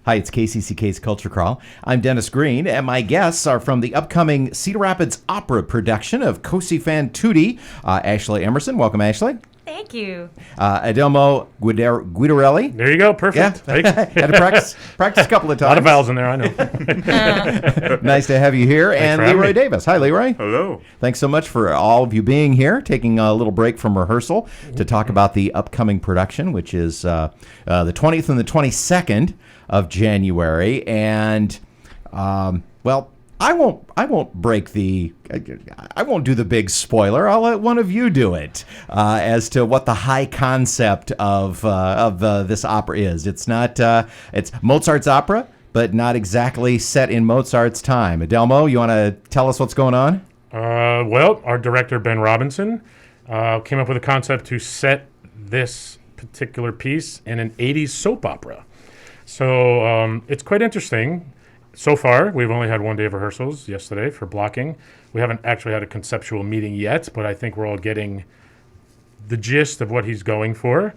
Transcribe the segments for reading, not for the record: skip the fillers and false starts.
Hi, it's KCCK's Culture Crawl. I'm Dennis Green, and my guests are from the upcoming Cedar Rapids Opera production of Cosi Fan Tutte. Ashley Emerson. Welcome, Ashley. Thank you. Adelmo Guidarelli. There you go. Perfect. Yeah. Had to practice a couple of times. A lot of vowels in there, I know. Nice to have you here. Thanks and Leroy Davis. Hi, Leroy. Hello. Thanks so much for all of you being here, taking a little break from rehearsal to talk about the upcoming production, which is the 20th and the 22nd of January. And, well, I won't break I won't do the big spoiler. I'll let one of you do it as to what the high concept of this opera is. It's not it's Mozart's opera, but not exactly set in Mozart's time. Adelmo, you want to tell us what's going on? Well, our director Ben Robinson came up with a concept to set this particular piece in an 80s soap opera. So it's quite interesting. So far, we've only had one day of rehearsals yesterday for blocking. We haven't actually had a conceptual meeting yet, but I think we're all getting the gist of what he's going for.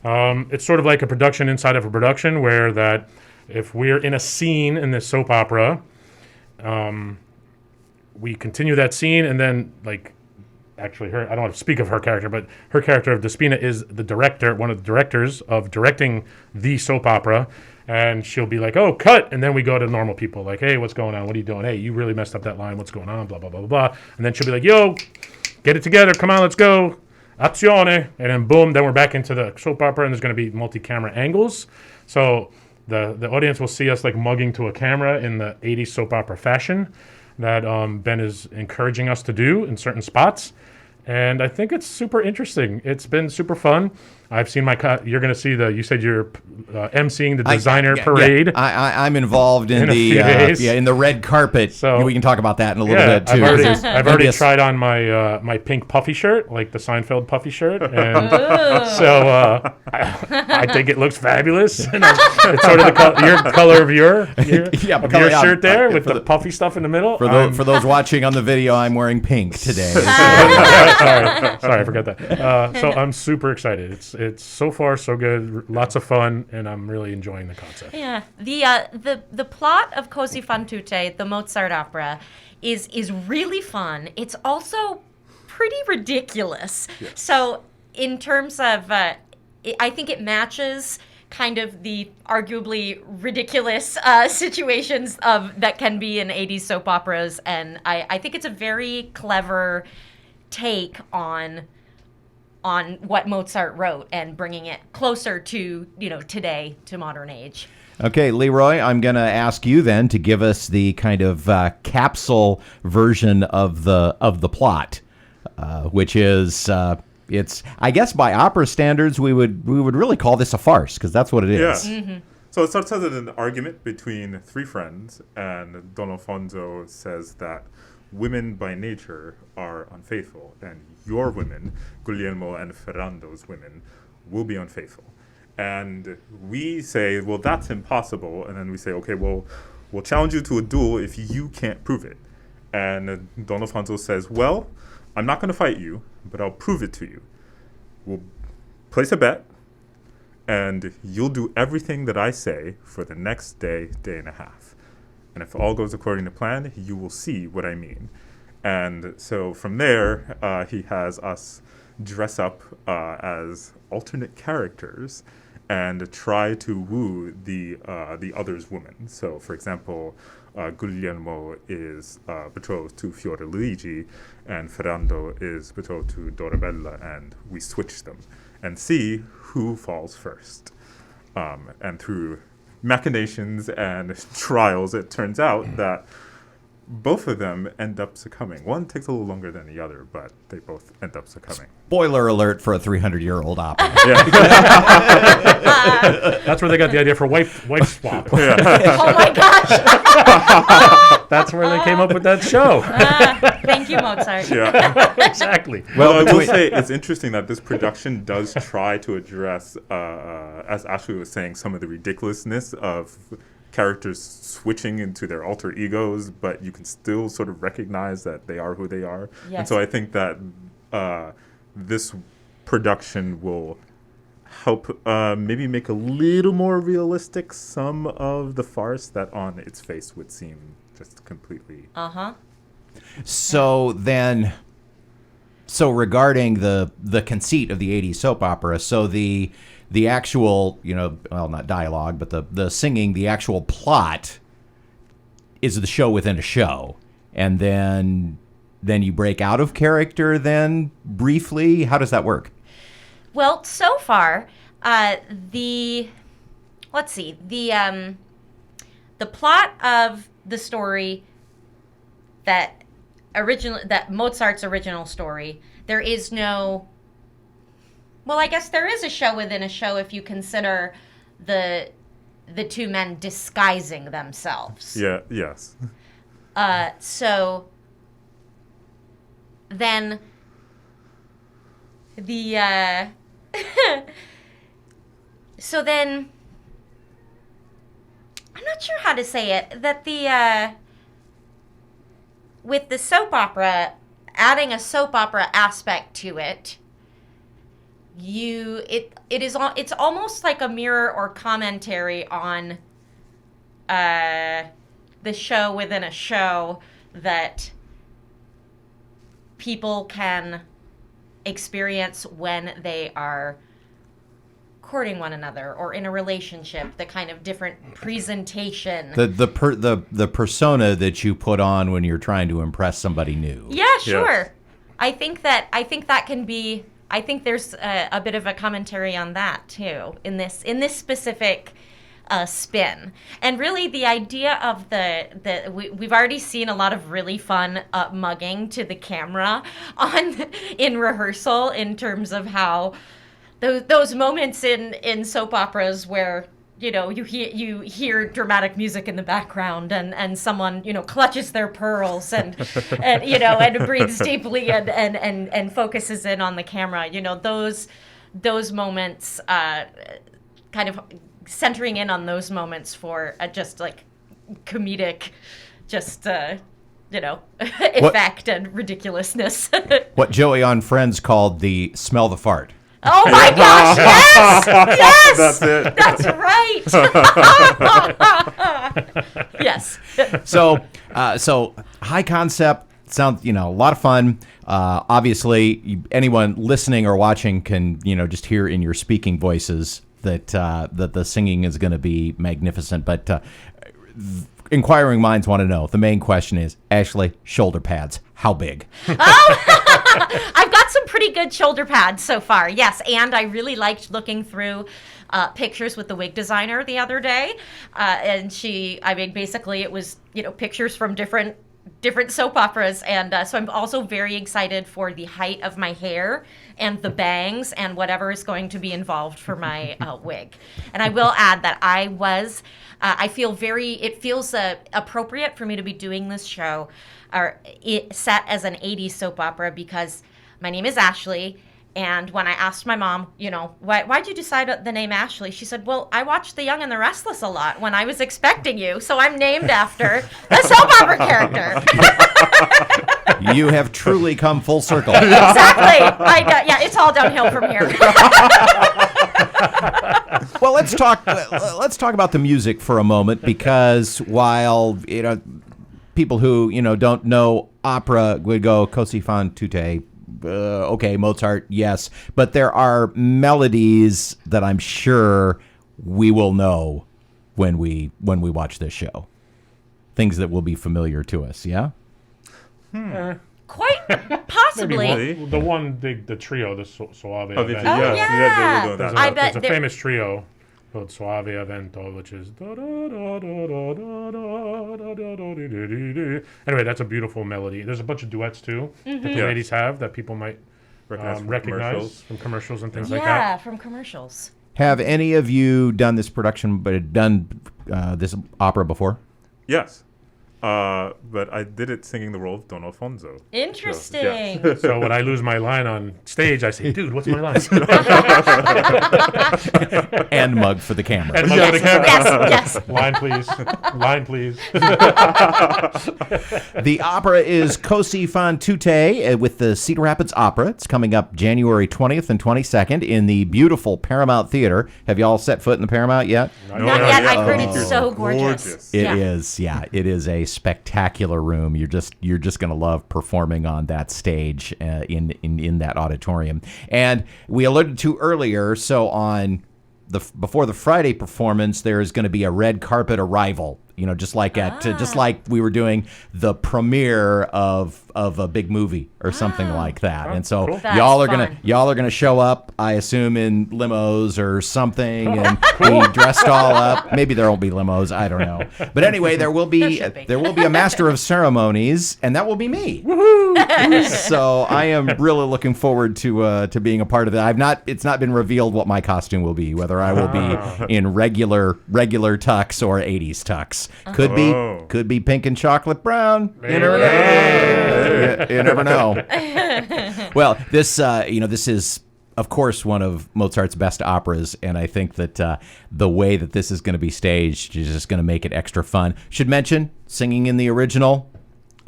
It's sort of like a production inside of a production where that if we're in a scene in this soap opera, we continue that scene and then actually I don't want to speak of her character, but her character of Despina is the director, one of the directors of directing the soap opera. And she'll be like, oh, cut. And then we go to normal people like, hey, what's going on? What are you doing? Hey, you really messed up that line. What's going on? Blah, blah, blah, blah, blah. And then she'll be like, yo, get it together. Come on, let's go. Azione. And then boom, then we're back into the soap opera and there's going to be multi-camera angles. So the audience will see us like mugging to a camera in the 80s soap opera fashion that Ben is encouraging us to do in certain spots. And I think it's super interesting. It's been super fun. I've seen you're going to see you said you're emceeing the designer parade. Yeah. I'm involved in in the red carpet. So we can talk about that in a little bit too. I've already tried on my pink puffy shirt, like the Seinfeld puffy shirt, and so I think it looks fabulous. And it's sort of the color of your shirt there with the puffy stuff in the middle. For those watching on the video, I'm wearing pink today. Sorry, I forgot that. So I'm super excited. It's so far so good, lots of fun, and I'm really enjoying the concept. Yeah, the plot of Cosi Fan Tutte, the Mozart opera, is really fun. It's also pretty ridiculous. Yes. So in terms of, I think it matches kind of the arguably ridiculous situations that can be in 80s soap operas, and I think it's a very clever take on what Mozart wrote and bringing it closer to, today, to modern age. Okay, Leroy, I'm going to ask you then to give us the kind of capsule version of the plot, which is it's, I guess by opera standards we would really call this a farce, because that's what it is. Yeah. Mm-hmm. So it starts as an argument between three friends, and Don Alfonso says that women by nature are unfaithful, and your women, Guglielmo and Ferrando's women, will be unfaithful. And we say, well, that's impossible. And then we say, okay, well, we'll challenge you to a duel if you can't prove it. And Don Alfonso says, well, I'm not going to fight you, but I'll prove it to you. We'll place a bet, and you'll do everything that I say for the next day and a half. And if all goes according to plan, you will see what I mean. And so from there, he has us dress up as alternate characters and try to woo the other's woman. So, for example, Guglielmo is betrothed to Fiorelluigi, and Ferrando is betrothed to Dorabella, and we switch them and see who falls first. And through machinations and trials, it turns out that both of them end up succumbing. One takes a little longer than the other, but they both end up succumbing. Spoiler alert for a 300-year-old opera. That's where they got the idea for wife swap. Yeah. Oh my gosh! That's where they came up with that show. Thank you, Mozart. Yeah. Exactly. Well, I will say it's interesting that this production does try to address, as Ashley was saying, some of the ridiculousness of characters switching into their alter egos, but you can still sort of recognize that they are who they are. Yes. And so I think that this production will help maybe make a little more realistic some of the farce that on its face would seem just completely. So then, regarding the conceit of the 80s soap opera, so the actual, well, not dialogue, but the singing, the actual plot is the show within a show. And then you break out of character then briefly? How does that work? Well, so far, the plot of the story that Mozart's original story, there is no. Well, I guess there is a show within a show if you consider the two men disguising themselves. Yeah. Yes. So then the so then I'm not sure how to say it, that the with the soap opera, adding a soap opera aspect to it, it's almost like a mirror or commentary on the show within a show that people can experience when they are courting one another or in a relationship, the kind of different presentation. The persona that you put on when you're trying to impress somebody new. Yeah, sure. Yes. I think that can be. I think there's a bit of a commentary on that too in this specific spin. And really, the idea of we've already seen a lot of really fun mugging to the camera in rehearsal in terms of how those moments in soap operas where you hear dramatic music in the background and someone clutches their pearls and breathes deeply and focuses in on the camera. Those moments, kind of centering in on those moments for just like comedic, effect and ridiculousness. What Joey on Friends called the smell the fart. Oh my gosh, yes! Yes! That's it. That's right. Yes. So high concept sounds, a lot of fun. Obviously, anyone listening or watching can, just hear in your speaking voices that the singing is going to be magnificent. But inquiring minds want to know. The main question is, Ashley, shoulder pads, how big? Oh, I've got some pretty good shoulder pads so far, yes. And I really liked looking through pictures with the wig designer the other day. And basically it was, pictures from different soap operas. And so I'm also very excited for the height of my hair and the bangs and whatever is going to be involved for my wig. And I will add that I feel it feels appropriate for me to be doing this show set as an 80s soap opera because my name is Ashley. And when I asked my mom, why'd you decide the name Ashley? She said, well, I watched The Young and the Restless a lot when I was expecting you. So I'm named after the soap opera character. You have truly come full circle. Exactly. It's all downhill from here. Well, let's talk about the music for a moment because while people who don't know opera would go Cosi Fan Tutte. Okay, Mozart, yes, but there are melodies that I'm sure we will know when we watch this show. Things that will be familiar to us. Yeah. Quite possibly. Maybe the trio, the Soave. Oh, Vento. yeah. That. There's a famous trio called Soave Vento, which is anyway. That's a beautiful melody. There's a bunch of duets too that the ladies have that people might recognize from commercials and things like that. Yeah, from commercials. Have any of you done this production, but done this opera before? Yes. But I did it singing the role of Don Alfonso. Interesting. So, So when I lose my line on stage, I say, "Dude, what's my line?" And mug for the camera. And look at the camera. Yes, yes. Line, please. Line, please. The opera is Cosi Fan Tutte with the Cedar Rapids Opera. It's coming up January 20th and 22nd in the beautiful Paramount Theater. Have you all set foot in the Paramount yet? Not yet. I've heard Oh. it's so gorgeous. It is, yeah. It is a spectacular room. You're just going to love performing on that stage in that auditorium. And we alluded to earlier, so on before the Friday performance, there is going to be a red carpet arrival. You know, just like just like we were doing the premiere of a big movie or something like that. And so cool. y'all are That's gonna show up, I assume, in limos or something, and be dressed all up. Maybe there won't be limos, I don't know. But anyway, there will be a master of ceremonies, and that will be me. Woohoo! So I am really looking forward to being a part of that. It's not been revealed what my costume will be, whether I will be in regular tux or 80s tux. Could be pink and chocolate brown. You never know. You never know. Well, this is, of course, one of Mozart's best operas, and I think that the way that this is going to be staged is just going to make it extra fun. Should mention singing in the original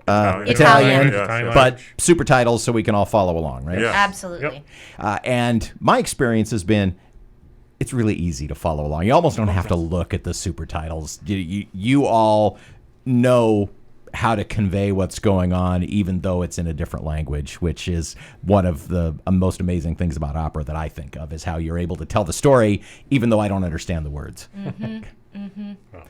Italian, but super titles so we can all follow along, right? Yeah. Absolutely. And my experience has been, it's really easy to follow along. You almost don't have to look at the super titles. You all know how to convey what's going on, even though it's in a different language, which is one of the most amazing things about opera that I think of, is how you're able to tell the story, even though I don't understand the words. Oh, thanks. That's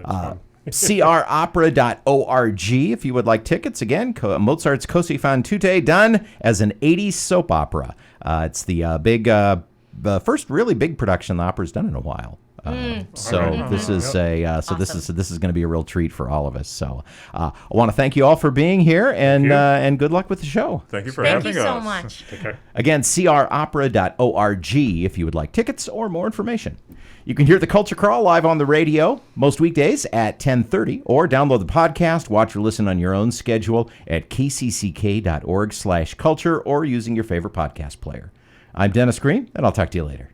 fun. CRopera.org if you would like tickets. Again, Mozart's Cosi Fan Tutte, done as an 80s soap opera. It's the first really big production the opera's done in a while. So this is Awesome. this is going to be a real treat for all of us. So I want to thank you all for being here, and good luck with the show. Thank you for Thank having you so us. much. Take care. Again, CRopera.org if you would like tickets or more information. You can hear the Culture Crawl live on the radio most weekdays at 10:30, or download the podcast, watch or listen on your own schedule at kcck.org/culture, or using your favorite podcast player. I'm Dennis Green, and I'll talk to you later.